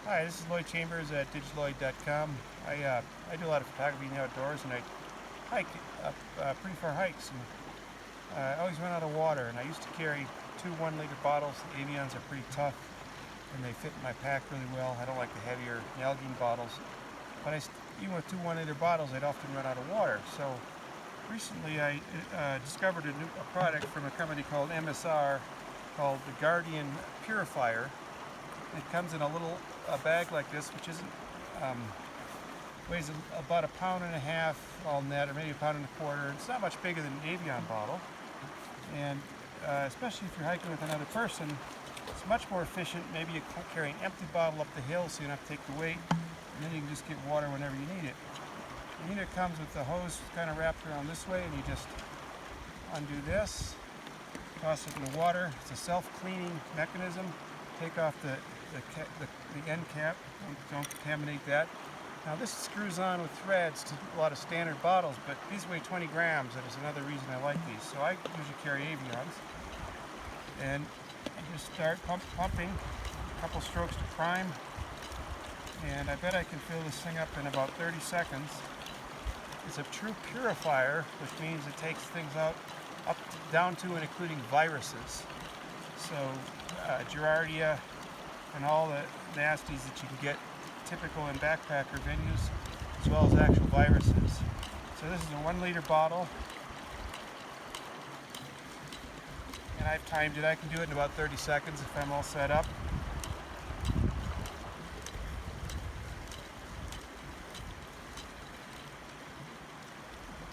Hi, this is Lloyd Chambers at digitaloid.com. I do a lot of photography in the outdoors, and I hike pretty far hikes. And I always run out of water, and I used to carry 2 1-liter bottles. The Avions are pretty tough, and they fit in my pack really well. I don't like the heavier Nalgene bottles, but even with 2 1-liter bottles, I'd often run out of water. So recently, I discovered a product from a company called MSR called the Guardian purifier. It comes in a little bag like this, which isn't weighs about 1.5 pounds all net, or maybe 1.25 pounds. It's not much bigger than an Avion bottle, and especially if you're hiking with another person, it's much more efficient. Maybe you carry an empty bottle up the hill, so you don't have to take the weight, and then you can just get water whenever you need it. And here it comes with the hose kind of wrapped around this way, and you just undo this, toss it in the water. It's a self-cleaning mechanism. Take off the end cap, don't contaminate that. Now this screws on with threads to a lot of standard bottles, but these weigh 20 grams, that is another reason I like these. So I usually carry Avions, and I just start pumping, a couple strokes to prime, and I bet I can fill this thing up in about 30 seconds. It's a true purifier, which means it takes things out down to and including viruses. So Giardia and all the nasties that you can get typical in backpacker venues, as well as actual viruses. So this is a 1-liter bottle, and I've timed it. I can do it in about 30 seconds if I'm all set up.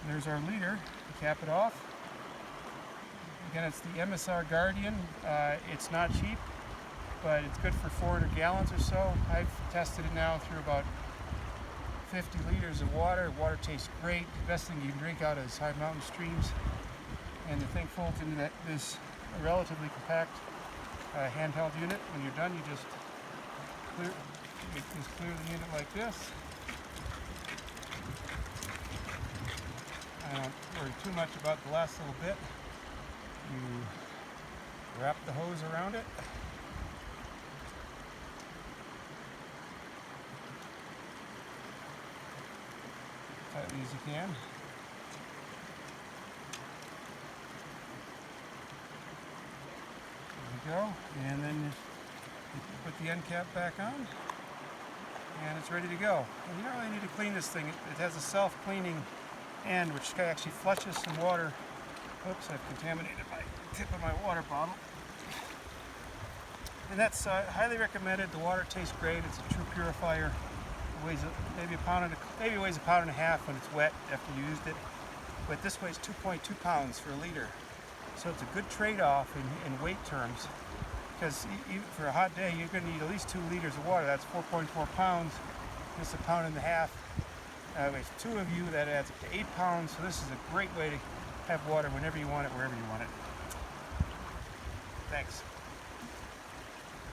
And there's our liter. Cap it off. Again, it's the MSR Guardian. It's not cheap, but it's good for 400 gallons or so. I've tested it now through about 50 liters of water. Water tastes great. The best thing you can drink out is high mountain streams. And the thing folds into this relatively compact handheld unit. When you're done, you just clear the unit like this. I don't worry too much about the last little bit. You wrap the hose around it. Tightly as you can. There we go. And then you put the end cap back on, and it's ready to go. And you don't really need to clean this thing. It has a self-cleaning end, which actually flushes some water. Oops, I've contaminated my tip of my water bottle. And that's highly recommended. The water tastes great. It's a true purifier. It weighs maybe weighs 1.5 pounds when it's wet after you used it. But this weighs 2.2 pounds for a liter. So it's a good trade-off in weight terms, because for a hot day you're going to need at least 2 liters of water. That's 4.4 pounds. Just 1.5 pounds. With 2 of you, that adds up to 8 pounds. So this is a great way to have water whenever you want it, wherever you want it. Thanks.